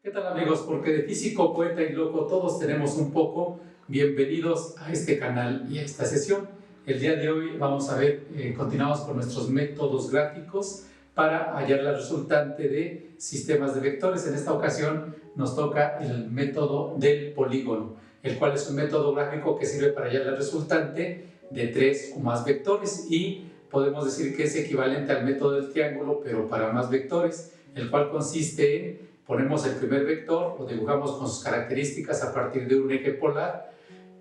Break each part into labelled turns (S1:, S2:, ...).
S1: ¿Qué tal, amigos? Porque de físico, poeta y loco todos tenemos un poco. Bienvenidos a este canal y a esta sesión. El día de hoy vamos a ver, continuamos con nuestros métodos gráficos para hallar la resultante de sistemas de vectores. En esta ocasión nos toca el método del polígono, el cual es un método gráfico que sirve para hallar la resultante de 3 o más vectores, y podemos decir que es equivalente al método del triángulo, pero para más vectores, el cual consiste en ponemos el primer vector, lo dibujamos con sus características a partir de un eje polar,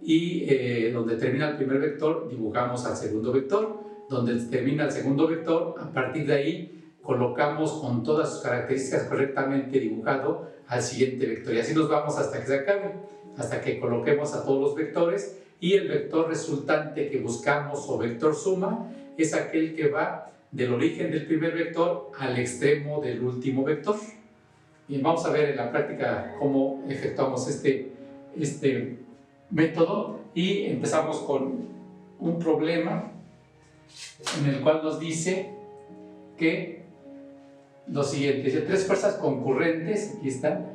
S1: y donde termina el primer vector dibujamos al segundo vector, donde termina el segundo vector, a partir de ahí colocamos con todas sus características correctamente dibujado al siguiente vector, y así nos vamos hasta que se acabe, hasta que coloquemos a todos los vectores, y el vector resultante que buscamos, o vector suma, es aquel que va del origen del primer vector al extremo del último vector. Bien, vamos a ver en la práctica cómo efectuamos este método, y empezamos con un problema en el cual nos dice que lo siguiente: dice, 3 fuerzas concurrentes, aquí están,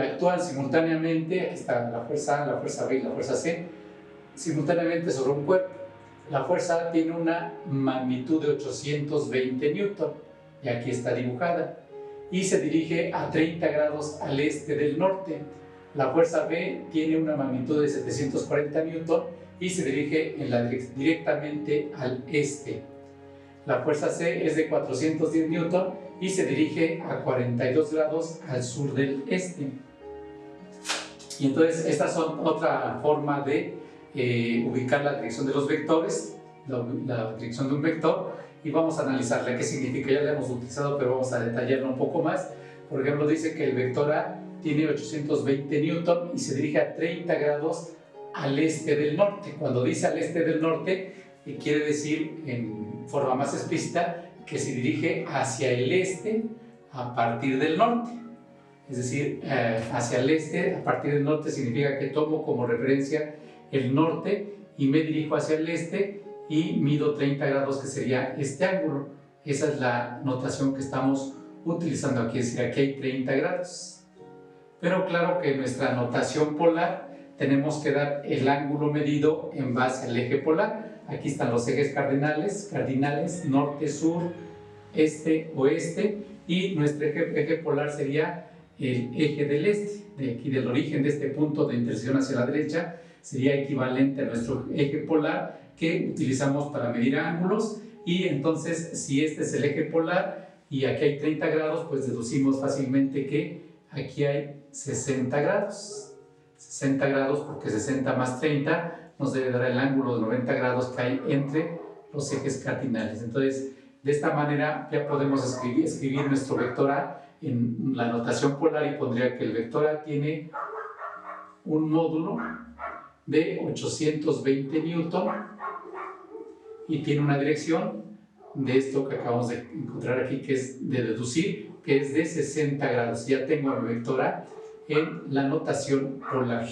S1: actúan simultáneamente, aquí está la fuerza A, la fuerza B y la fuerza C, simultáneamente sobre un cuerpo. La fuerza A tiene una magnitud de 820 newton, y aquí está dibujada, y se dirige a 30 grados al este del norte. La fuerza B tiene una magnitud de 740 newton y se dirige directamente al este. La fuerza C es de 410 newton y se dirige a 42 grados al sur del este. Y entonces estas son otra forma de ubicar la dirección de los vectores, la dirección de un vector, y vamos a analizarla. ¿Qué significa? Ya la hemos utilizado, pero vamos a detallarlo un poco más. Por ejemplo, dice que el vector A tiene 820 newton y se dirige a 30 grados al este del norte. Cuando dice al este del norte, quiere decir en forma más explícita que se dirige hacia el este a partir del norte. Es decir, hacia el este a partir del norte significa que tomo como referencia el norte y me dirijo hacia el este y mido 30 grados, que sería este ángulo. Esa es la notación que estamos utilizando aquí, es decir, aquí hay 30 grados. Pero claro que en nuestra notación polar tenemos que dar el ángulo medido en base al eje polar. Aquí están los ejes cardinales, norte, sur, este, oeste, y nuestro eje polar sería el eje del este, de aquí del origen de este punto de intersección hacia la derecha, sería equivalente a nuestro eje polar que utilizamos para medir ángulos. Y entonces, si este es el eje polar y aquí hay 30 grados, pues deducimos fácilmente que aquí hay 60 grados. 60 grados, porque 60 más 30 nos debe dar el ángulo de 90 grados que hay entre los ejes cardinales. Entonces, de esta manera ya podemos escribir nuestro vector A en la notación polar, y pondría que el vector A tiene un módulo de 820 newton y tiene una dirección de esto que acabamos de encontrar aquí, que es de deducir, que es de 60 grados. Ya tengo el vector A en la notación polar.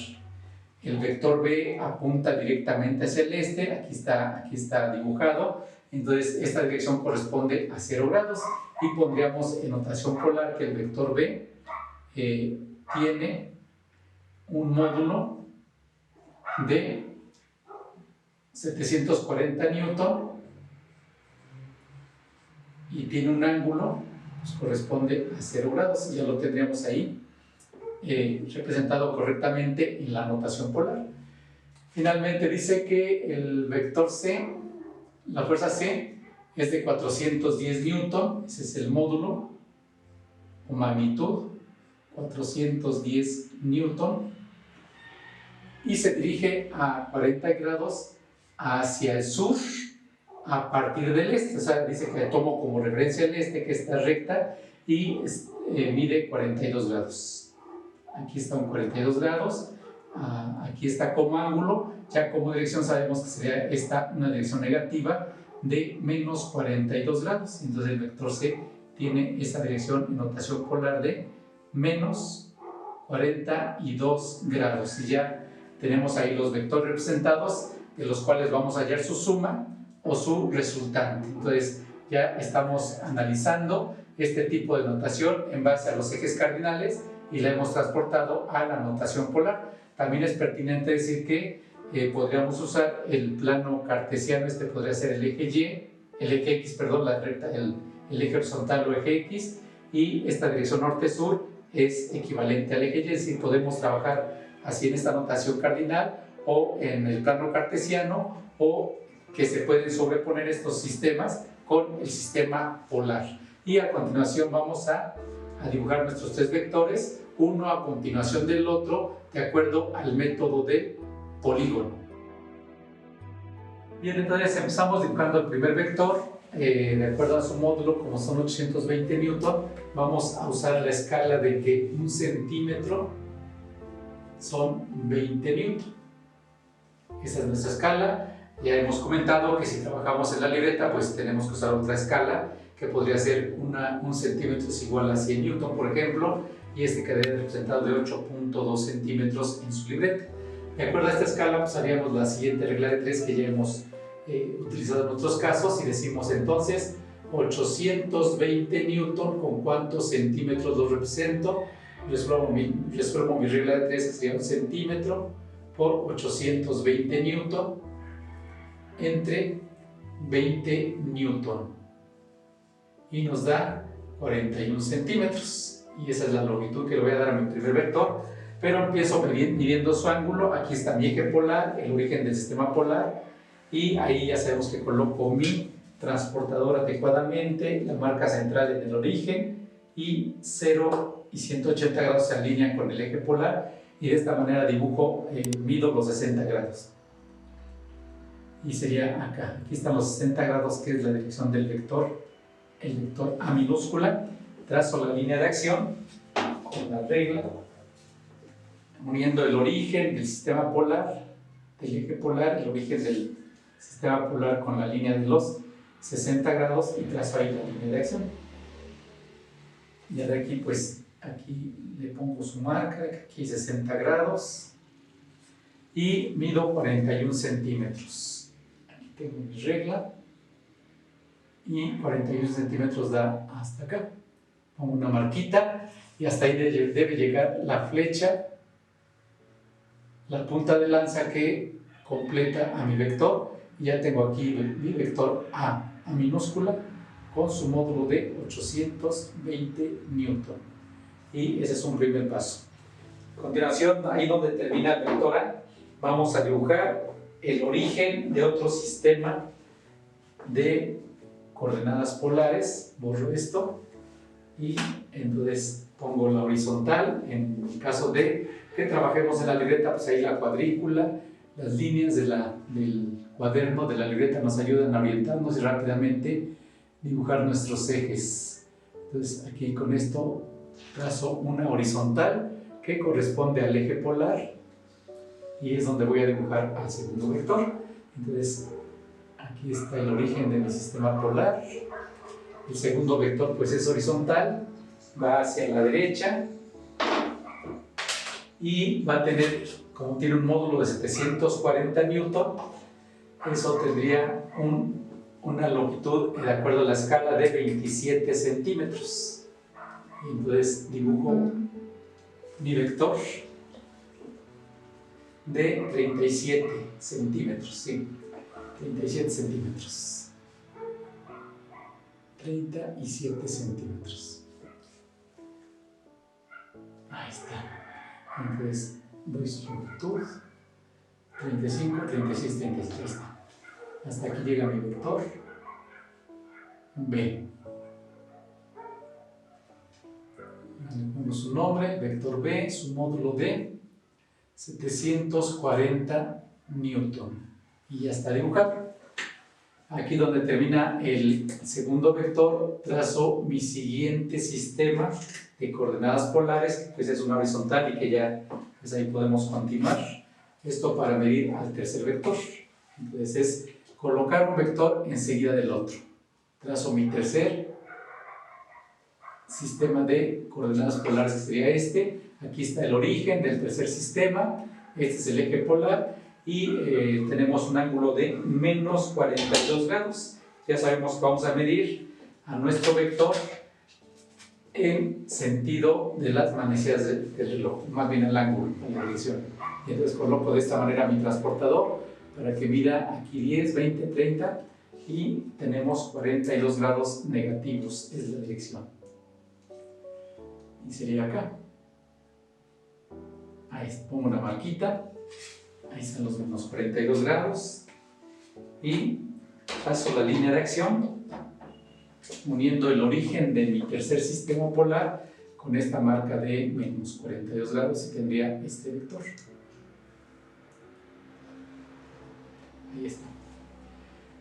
S1: El vector B apunta directamente hacia el este, aquí está dibujado, entonces esta dirección corresponde a 0 grados, y pondríamos en notación polar que el vector B tiene un módulo de 740 newton y tiene un ángulo, pues corresponde a 0 grados, y ya lo tendríamos ahí representado correctamente en la notación polar. Finalmente dice que el vector C, la fuerza C, es de 410 newton, ese es el módulo o magnitud, 410 newton, y se dirige a 40 grados hacia el sur a partir del este. O sea, dice que tomo como referencia el este, que está recta, y mide 42 grados. Aquí está un 42 grados, aquí está como ángulo. Ya como dirección sabemos que sería esta una dirección negativa de menos 42 grados. Entonces el vector C tiene esa dirección en notación polar de menos 42 grados. Y ya tenemos ahí los vectores representados, de los cuales vamos a hallar su suma o su resultante. Entonces ya estamos analizando este tipo de notación en base a los ejes cardinales y la hemos transportado a la notación polar. También es pertinente decir que podríamos usar el plano cartesiano, este podría ser el eje Y, el eje X, perdón, la recta, el eje horizontal o eje X, y esta dirección norte-sur es equivalente al eje Y, es decir, podemos trabajar así en esta notación cardinal o en el plano cartesiano, o que se pueden sobreponer estos sistemas con el sistema polar. Y a continuación vamos a dibujar nuestros tres vectores, uno a continuación del otro, de acuerdo al método de polígono. Bien, entonces empezamos dibujando el primer vector, de acuerdo a su módulo, como son 820 newton, vamos a usar la escala de que un centímetro son 20 newton. Esa es nuestra escala. Ya hemos comentado que si trabajamos en la libreta, pues tenemos que usar otra escala, que podría ser un centímetro es igual a 100 newton, por ejemplo, y este quedaría representado de 8.2 centímetros en su libreta. De acuerdo a esta escala, pues haríamos la siguiente regla de 3 que ya hemos utilizado en otros casos, y decimos entonces 820 newton, ¿con cuántos centímetros lo represento? Resuelvo mi regla de 3, que sería un centímetro por 820 newton entre 20 newton, y nos da 41 centímetros, y esa es la longitud que le voy a dar a mi primer vector. Pero empiezo midiendo su ángulo. Aquí está mi eje polar, el origen del sistema polar, y ahí ya sabemos que coloco mi transportador adecuadamente, la marca central en el origen, y 0 y 180 grados se alinean con el eje polar, y de esta manera dibujo, mido los 60 grados. Y sería acá, aquí están los 60 grados, que es la dirección del vector, el vector A minúscula. Trazo la línea de acción con la regla, uniendo el origen del sistema polar, del eje polar, el origen del sistema polar con la línea de los 60 grados, y trazo ahí la línea de acción. Y ahora aquí, pues, aquí le pongo su marca, aquí 60 grados, y mido 41 centímetros. Aquí tengo mi regla, y 41 centímetros da hasta acá. Pongo una marquita, y hasta ahí debe llegar la flecha, la punta de lanza que completa a mi vector. Y ya tengo aquí mi vector A minúscula con su módulo de 820 newton. Y ese es un primer paso. A continuación, ahí donde termina el vector A, vamos a dibujar el origen de otro sistema de coordenadas polares. Borro esto y entonces pongo la horizontal. En el caso de que trabajemos en la libreta, pues ahí la cuadrícula, las líneas del cuaderno de la libreta nos ayudan a orientarnos y rápidamente dibujar nuestros ejes. Entonces aquí con esto trazo una horizontal que corresponde al eje polar, y es donde voy a dibujar al segundo vector. Entonces aquí está el origen de mi sistema polar. El segundo vector pues es horizontal, va hacia la derecha y va a tener, como tiene un módulo de 740 newton, eso tendría una longitud de acuerdo a la escala de 27 centímetros. Y entonces dibujo mi vector de 37 centímetros, sí, 37 centímetros. 37 centímetros. Ahí está. Entonces doy su longitud 35, 36, 36. Hasta aquí llega mi vector B. Le pongo su nombre, vector B, su módulo de 740 newton. Y ya está dibujado. Aquí donde termina el segundo vector, trazo mi siguiente sistema de coordenadas polares, que pues es una horizontal y que ya pues ahí podemos continuar. Esto para medir al tercer vector. Entonces es colocar un vector enseguida del otro. Trazo mi tercer sistema de coordenadas polares, que sería este. Aquí está el origen del tercer sistema. Este es el eje polar. Y tenemos un ángulo de menos 42 grados. Ya sabemos que vamos a medir a nuestro vector en sentido de las manecillas del reloj, más bien al ángulo, en la dirección. Y entonces coloco de esta manera mi transportador para que mida aquí 10, 20, 30 y tenemos 42 grados negativos, es la dirección. Y sería acá. Ahí pongo una marquita, ahí están los menos 42 grados y paso la línea de acción uniendo el origen de mi tercer sistema polar con esta marca de menos 42 grados y tendría este vector. Ahí está.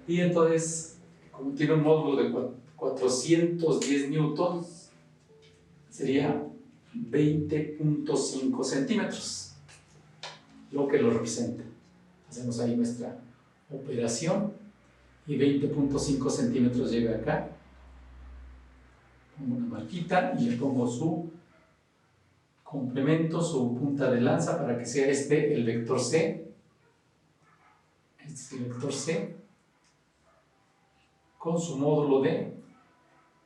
S1: Y entonces, como tiene un módulo de 410 newtons, sería 20.5 centímetros, lo que lo representa. Hacemos ahí nuestra operación y 20.5 centímetros llega acá. Pongo una marquita y le pongo su complemento, su punta de lanza para que sea este el vector C. Este es el vector C con su módulo de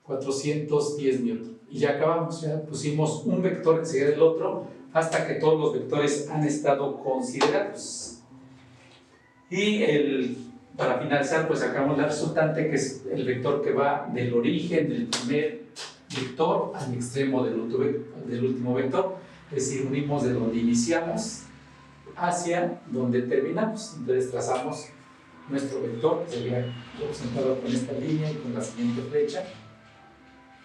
S1: 410 newton. Y ya acabamos, ya pusimos un vector enseguida del otro hasta que todos los vectores han estado considerados. Y para finalizar, pues sacamos la resultante, que es el vector que va del origen del primer vector al extremo del último vector, es decir, unimos de donde iniciamos hacia donde terminamos. Entonces trazamos nuestro vector, que sería representado con esta línea y con la siguiente flecha,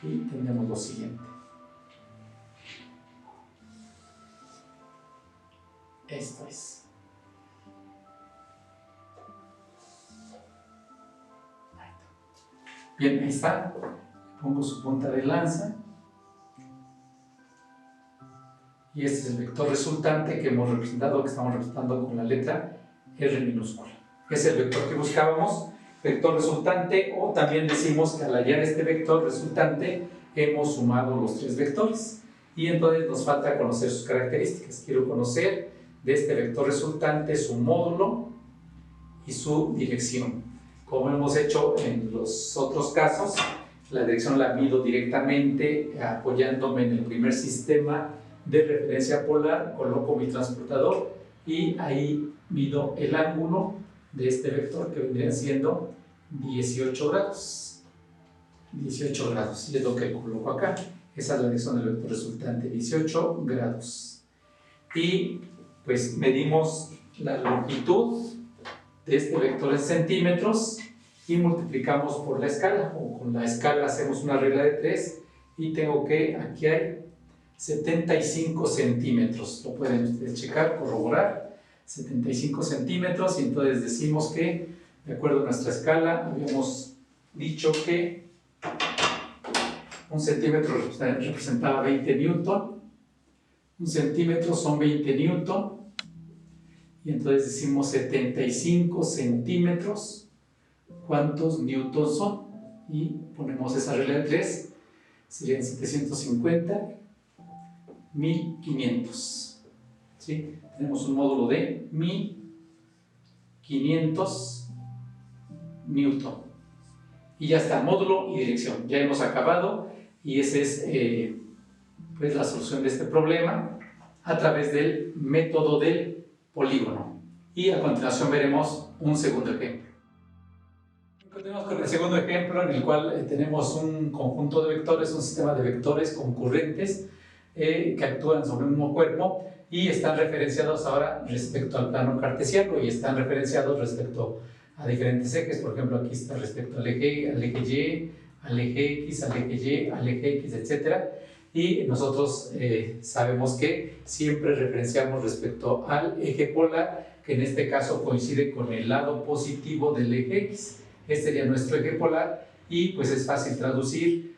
S1: y tenemos lo siguiente. Esto es. Bien, ahí está. Pongo su punta de lanza. Y este es el vector resultante que hemos representado, que estamos representando con la letra R minúscula. Es el vector que buscábamos, vector resultante, o también decimos que al hallar este vector resultante hemos sumado los tres vectores. Y entonces nos falta conocer sus características. Quiero conocer de este vector resultante su módulo y su dirección. Como hemos hecho en los otros casos, la dirección la mido directamente apoyándome en el primer sistema de referencia polar, coloco mi transportador y ahí mido el ángulo de este vector, que vendrían siendo 18 grados. 18 grados, y es lo que coloco acá. Esa es la dirección del vector resultante, 18 grados. Y pues medimos la longitud de este vector en centímetros y multiplicamos por la escala, o con la escala hacemos una regla de 3 y tengo que, aquí hay 75 centímetros, lo pueden ustedes checar, corroborar, 75 centímetros, y entonces decimos que, de acuerdo a nuestra escala, habíamos dicho que un centímetro representaba 20 newton, un centímetro son 20 newton, y entonces decimos 75 centímetros, ¿cuántos newtons son? Y ponemos esa regla de 3, serían 750, 1500. ¿Sí? Tenemos un módulo de 1500 newton. Y ya está, módulo y dirección. Ya hemos acabado, y esa es pues la solución de este problema a través del método del polígono. Y a continuación veremos un segundo ejemplo. Continuamos con el segundo ejemplo, en el cual tenemos un conjunto de vectores, un sistema de vectores concurrentes que actúan sobre un mismo cuerpo y están referenciados ahora respecto al plano cartesiano, y están referenciados respecto a diferentes ejes. Por ejemplo, aquí está respecto al eje Y, al eje X, al eje Y, al eje X, etc. Y nosotros sabemos que siempre referenciamos respecto al eje polar, que en este caso coincide con el lado positivo del eje X. Este sería nuestro eje polar, y pues es fácil traducir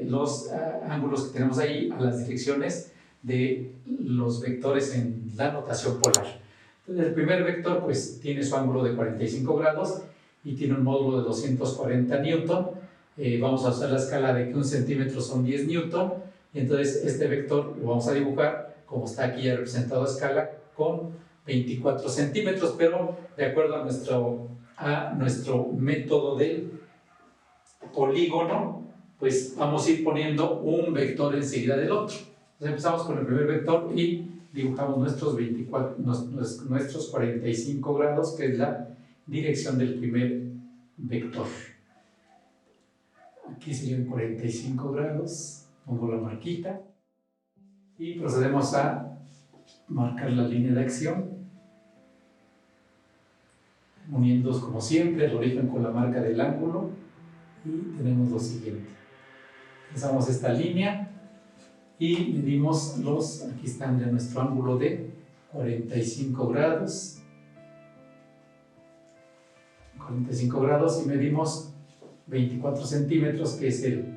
S1: los ángulos que tenemos ahí a las direcciones de los vectores en la notación polar. Entonces, el primer vector pues tiene su ángulo de 45 grados y tiene un módulo de 240 newton. Vamos a usar la escala de que un centímetro son 10 newton, y entonces este vector lo vamos a dibujar como está aquí ya representado a escala, con 24 centímetros, pero de acuerdo a nuestro método del polígono, pues vamos a ir poniendo un vector enseguida del otro. Entonces empezamos con el primer vector y dibujamos nuestros 45 grados, que es la dirección del primer vector. Aquí serían 45 grados, pongo la marquita y procedemos a marcar la línea de acción, uniendo como siempre el origen con la marca del ángulo, y tenemos lo siguiente. Trazamos esta línea y medimos aquí están ya nuestro ángulo de 45 grados. 45 grados y medimos 24 centímetros, que es el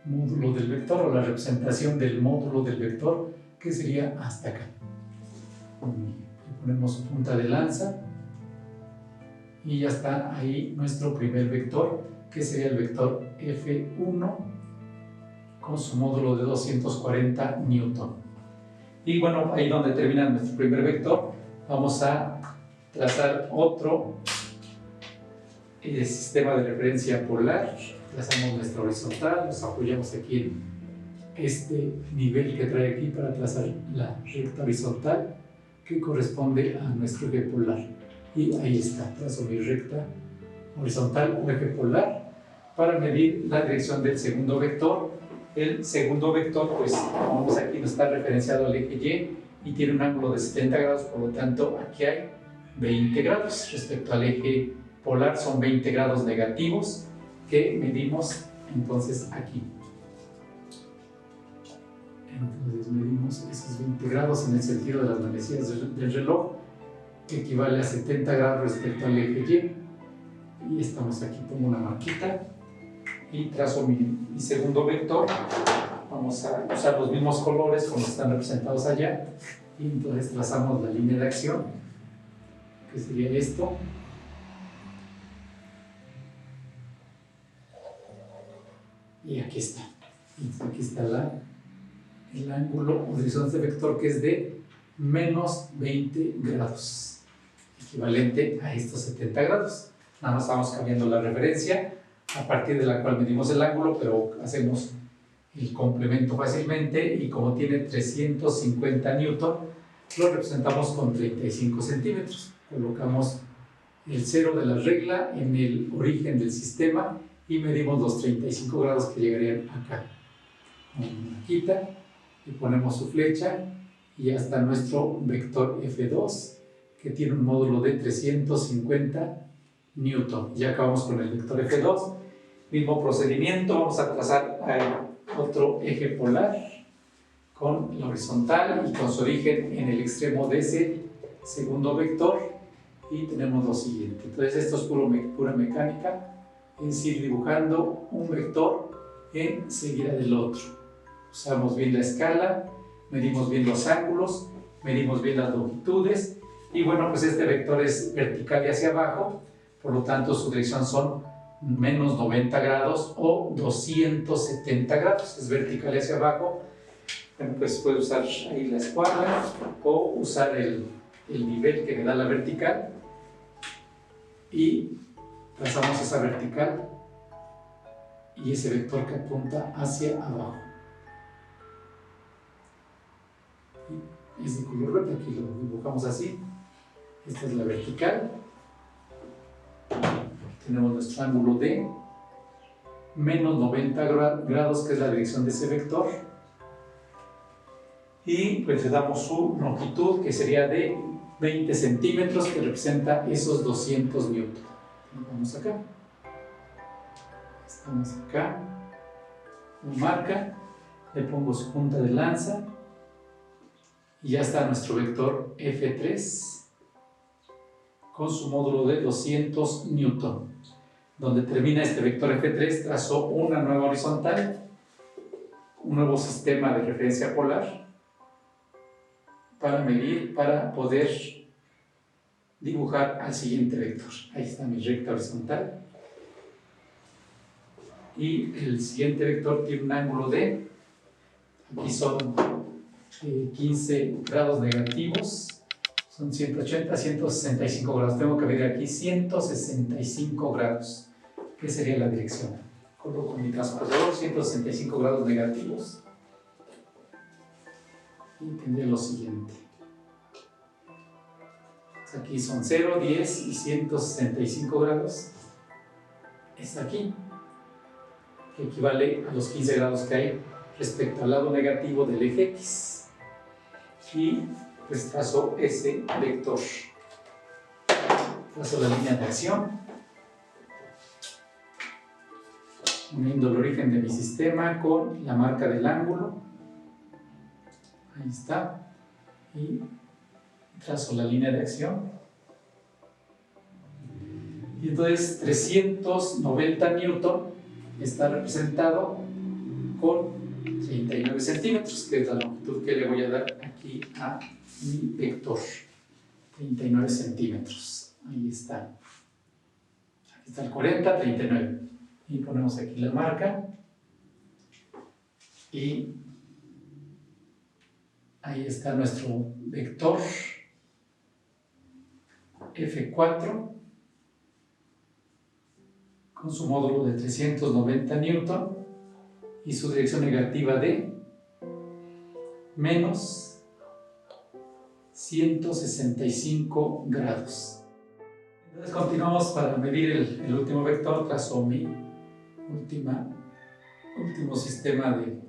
S1: módulo del vector o la representación del módulo del vector, que sería hasta acá. Le ponemos punta de lanza y ya está ahí nuestro primer vector, que sería el vector F1 con su módulo de 240 newton. Y bueno, ahí donde termina nuestro primer vector, vamos a trazar otro sistema de referencia polar. Trazamos nuestra horizontal, nos apoyamos aquí en este nivel que trae aquí para trazar la recta horizontal que corresponde a nuestro eje polar. Y ahí está, trazo mi recta horizontal o eje polar para medir la dirección del segundo vector. El segundo vector, pues como vemos aquí, nos está referenciado al eje Y y tiene un ángulo de 70 grados, por lo tanto aquí hay 20 grados. Respecto al eje polar son 20 grados negativos que medimos entonces aquí. Entonces medimos esos 20 grados en el sentido de las manecillas del reloj, que equivale a 70 grados respecto al eje Y. Y estamos aquí, pongo una marquita y trazo mi segundo vector. Vamos a usar los mismos colores como están representados allá, y entonces trazamos la línea de acción, que sería esto. Y aquí está. Entonces aquí está el ángulo o dirección de este vector, que es de menos 20 grados, equivalente a estos 70 grados. Nada más estamos cambiando la referencia a partir de la cual medimos el ángulo, pero hacemos el complemento fácilmente, y como tiene 350 newton, lo representamos con 35 centímetros. Colocamos el cero de la regla en el origen del sistema y medimos los 35 grados que llegarían acá. Una marquita y ponemos su flecha, y ya está nuestro vector F2, que tiene un módulo de 350 newton. Ya acabamos con el vector F2. Mismo procedimiento, vamos a trazar otro eje polar con la horizontal y con su origen en el extremo de ese segundo vector, y tenemos lo siguiente. Entonces esto es pura mecánica, es ir dibujando un vector enseguida del otro. Usamos bien la escala, medimos bien los ángulos, medimos bien las longitudes, y bueno, pues este vector es vertical y hacia abajo, por lo tanto su dirección son menos 90 grados o 270 grados, es vertical y hacia abajo. Bueno, pues puede usar ahí la escuadra o usar el nivel que me da la vertical, y trazamos esa vertical y ese vector que apunta hacia abajo. Y es de color verde, aquí lo dibujamos así. Esta es la vertical. Tenemos nuestro ángulo de menos 90 grados, que es la dirección de ese vector, y pues le damos su longitud, que sería de 20 centímetros, que representa esos 200 newton. Vamos acá, estamos acá, lo marca, le pongo su punta de lanza y ya está nuestro vector F3 con su módulo de 200 newton. Donde termina este vector F3, trazo una nueva horizontal, un nuevo sistema de referencia polar para medir, para poder dibujar al siguiente vector. Ahí está mi recta horizontal, y el siguiente vector tiene un ángulo de, aquí son 15 grados negativos, son 180, 165 grados. Tengo que medir aquí 165 grados, que sería la dirección Coloco mi transportador, 165 grados negativos. Y tendré lo siguiente. Aquí son 0, 10 y 165 grados. Es aquí, que equivale a los 15 grados que hay respecto al lado negativo del eje X. Y pues trazo ese vector. Trazo la línea de acción, uniendo el origen de mi sistema con la marca del ángulo. Ahí está. Y trazo la línea de acción. Y entonces 390 newton está representado con 39 centímetros, que es la longitud que le voy a dar aquí a mi vector. 39 centímetros. Ahí está. Aquí está el 40, 39. Y ponemos aquí la marca. Y ahí está nuestro vector F4 con su módulo de 390 newton y su dirección negativa de menos 165 grados. Entonces continuamos para medir el último vector. Trazo mi último sistema de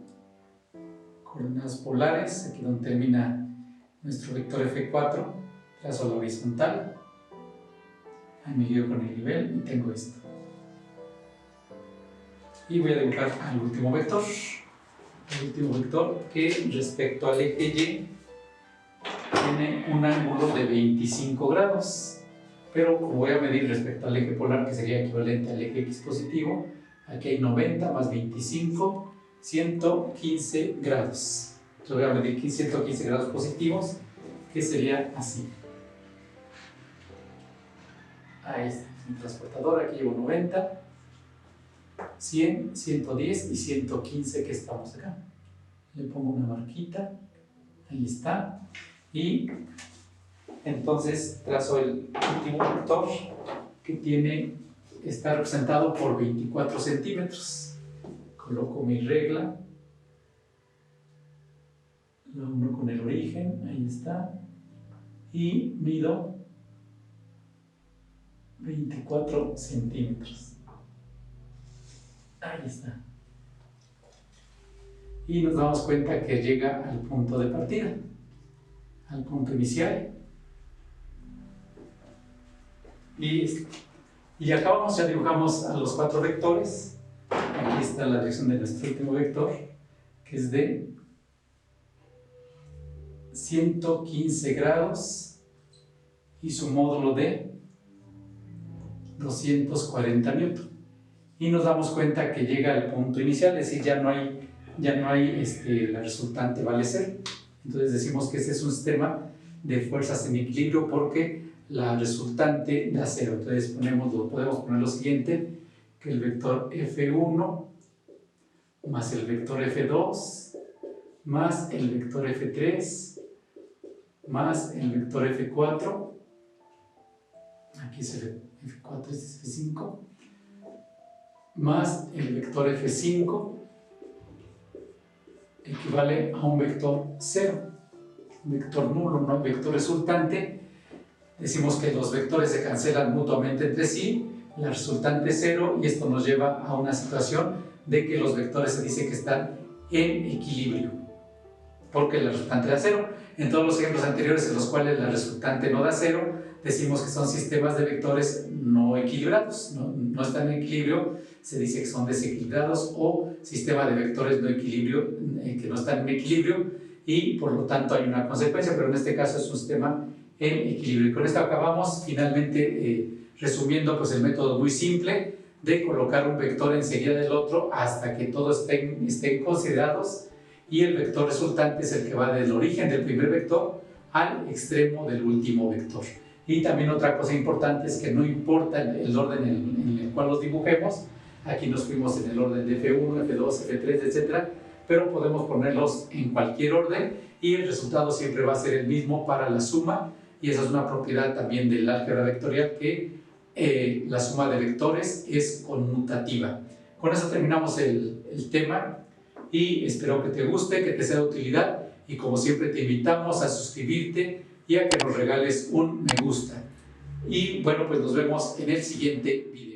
S1: coordenadas polares, aquí donde termina nuestro vector F4. Trazo la horizontal, ahí me guío con el nivel y tengo esto. Y voy a dibujar al último vector. El último vector que respecto al eje Y tiene un ángulo de 25 grados. Pero como voy a medir respecto al eje polar, que sería equivalente al eje X positivo, aquí hay 90 más 25, 115 grados. Entonces voy a medir 115 grados positivos, que sería así. Ahí está mi transportador, aquí llevo 90, 100, 110 y 115 que estamos acá. Le pongo una marquita, ahí está. Y entonces trazo el último vector que está representado por 24 centímetros. Coloco mi regla, lo uno con el origen, ahí está, y mido 24 centímetros. Ahí está. Y nos damos cuenta que llega al punto de partida, al punto inicial. Y acabamos, ya dibujamos a los 4 vectores. Aquí está la dirección de nuestro último vector, que es de 115 grados y su módulo de 240 newton. Y nos damos cuenta que llega al punto inicial, es decir, ya no hay la resultante vale 0. Entonces decimos que este es un sistema de fuerzas en equilibrio porque la resultante da 0. Entonces podemos poner lo siguiente, que el vector F1 más el vector F2 más el vector F3 más el vector F4, aquí es F4, este es F5, más el vector F5 equivale a un vector 0, un vector nulo, no vector resultante. Decimos que los vectores se cancelan mutuamente entre sí, la resultante es 0, y esto nos lleva a una situación de que los vectores se dice que están en equilibrio, porque la resultante da 0. En todos los ejemplos anteriores en los cuales la resultante no da 0, decimos que son sistemas de vectores no equilibrados, no están en equilibrio, se dice que son desequilibrados, o sistema de vectores no equilibrio, que no están en equilibrio, y por lo tanto hay una consecuencia, pero en este caso es un sistema en equilibrio. Y con esto acabamos finalmente resumiendo pues el método muy simple de colocar un vector enseguida del otro hasta que todos estén considerados, y el vector resultante es el que va del origen del primer vector al extremo del último vector. Y también otra cosa importante es que no importa el orden en el cual los dibujemos, aquí nos fuimos en el orden de F1, F2, F3, etc., pero podemos ponerlos en cualquier orden y el resultado siempre va a ser el mismo para la suma, y esa es una propiedad también del álgebra vectorial, que la suma de vectores es conmutativa. Con eso terminamos el tema y espero que te guste, que te sea de utilidad, y como siempre te invitamos a suscribirte y a que nos regales un me gusta. Y bueno, pues nos vemos en el siguiente video.